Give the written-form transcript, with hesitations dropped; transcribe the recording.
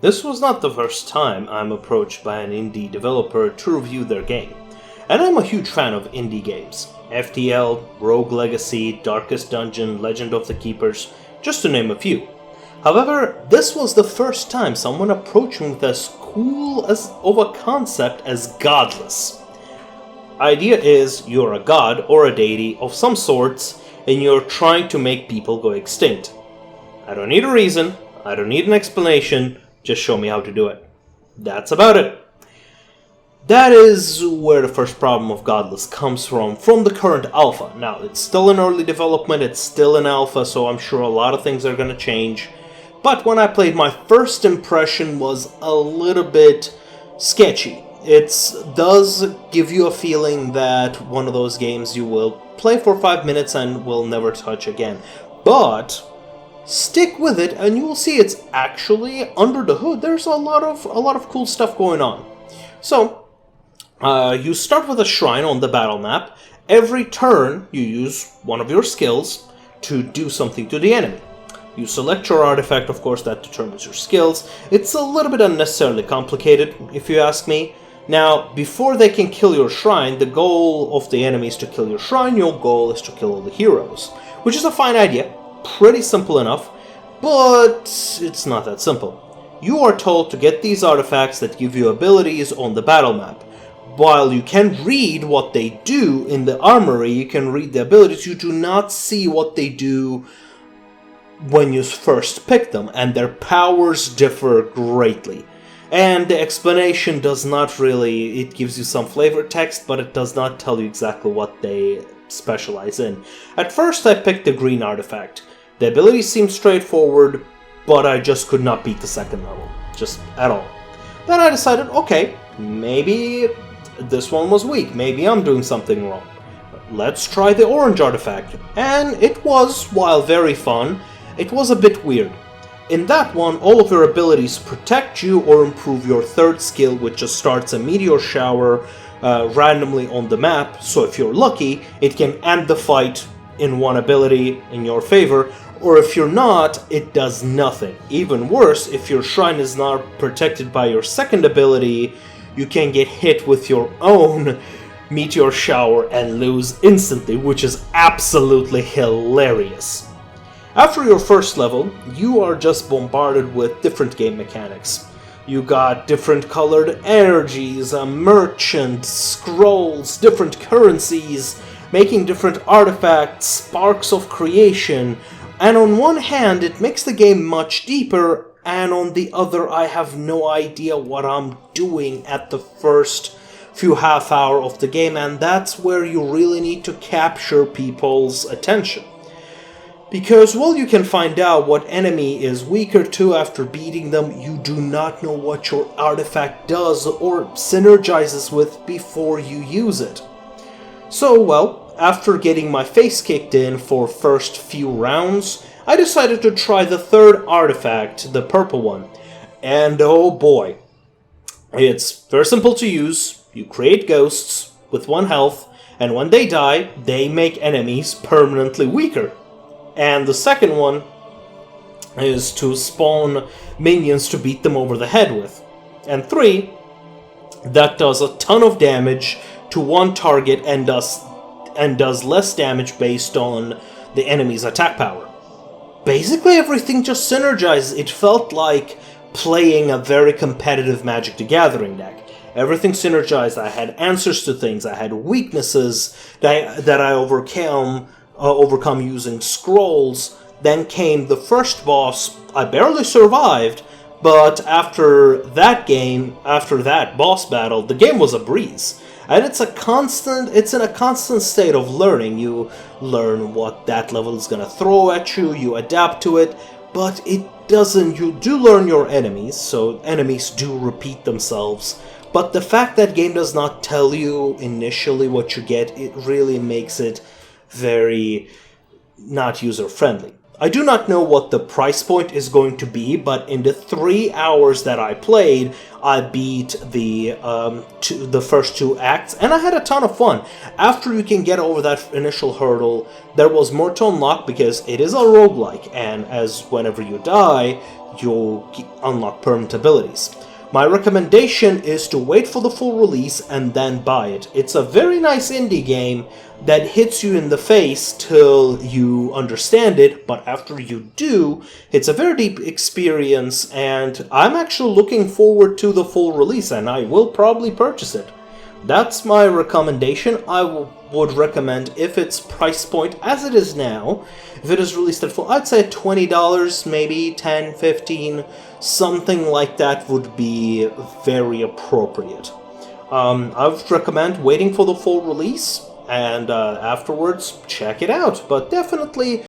This was not the first time I'm approached by an indie developer to review their game, and I'm a huge fan of indie games. FTL, Rogue Legacy, Darkest Dungeon, Legend of the Keepers, just to name a few. However, this was the first time someone approached me with as cool of a concept as Godless. Idea is you're a god or a deity of some sorts, and you're trying to make people go extinct. I don't need a reason, I don't need an explanation, just show me how to do it. That's about it. That is where the first problem of Godless comes from the current alpha. Now, it's still in early development, it's still in alpha, so I'm sure a lot of things are going to change. But when I played, my first impression was a little bit sketchy. It does give you a feeling that one of those games you will play for 5 minutes and will never touch again. But stick with it and you will see it's actually under the hood. There's a lot of cool stuff going on. So you start with a shrine on the battle map. Every turn you use one of your skills to do something to the enemy. You select your artifact, of course, that determines your skills. It's a little bit unnecessarily complicated, if you ask me. Now, before they can kill your shrine, the goal of the enemy is to kill your shrine, your goal is to kill all the heroes. Which is a fine idea, pretty simple enough, but it's not that simple. You are told to get these artifacts that give you abilities on the battle map. While you can read what they do in the armory, you can read the abilities, you do not see what they do when you first pick them, and their powers differ greatly. And the explanation does not really, it gives you some flavor text, but it does not tell you exactly what they specialize in. At first I picked the green artifact. The ability seemed straightforward, but I just could not beat the second level. Just at all. Then I decided, okay, maybe this one was weak, maybe I'm doing something wrong. Let's try the orange artifact. And it was, while very fun, it was a bit weird. In that one, all of your abilities protect you or improve your third skill, which just starts a meteor shower randomly on the map, so if you're lucky, it can end the fight in one ability in your favor, or if you're not, it does nothing. Even worse, if your shrine is not protected by your second ability, you can get hit with your own meteor shower and lose instantly, which is absolutely hilarious. After your first level, you are just bombarded with different game mechanics. You got different colored energies, a merchant, scrolls, different currencies, making different artifacts, sparks of creation, and on one hand it makes the game much deeper, and on the other I have no idea what I'm doing at the first few half hour of the game, and that's where you really need to capture people's attention. Because while you can find out what enemy is weaker to after beating them, you do not know what your artifact does or synergizes with before you use it. So, well, after getting my face kicked in for first few rounds, I decided to try the third artifact, the purple one. And oh boy, it's very simple to use. You create ghosts with 1 health, and when they die, they make enemies permanently weaker. And the second one is to spawn minions to beat them over the head with. And 3, that does a ton of damage to one target and does less damage based on the enemy's attack power. Basically everything just synergizes. It felt like playing a very competitive Magic the Gathering deck. Everything synergized. I had answers to things, I had weaknesses that I overcome using scrolls. Then came the first boss. I barely survived, but after that boss battle, the game was a breeze. And it's in a constant state of learning. You learn what that level is gonna throw at you, you adapt to it, but you do learn your enemies, so enemies do repeat themselves. But the fact that game does not tell you initially what you get, it really makes it very not user-friendly. I do not know what the price point is going to be, but in the 3 hours that I played, I beat the first 2 acts, and I had a ton of fun. After you can get over that initial hurdle, there was more to unlock because it is a roguelike, and as whenever you die, you'll unlock permanent abilities. My recommendation is to wait for the full release and then buy it. It's a very nice indie game that hits you in the face till you understand it, but after you do, it's a very deep experience, and I'm actually looking forward to the full release, and I will probably purchase it. That's my recommendation. I would recommend, if it's price point as it is now, if it is released at full, I'd say $20, maybe $10, $15, something like that would be very appropriate. I would recommend waiting for the full release, and afterwards check it out, but definitely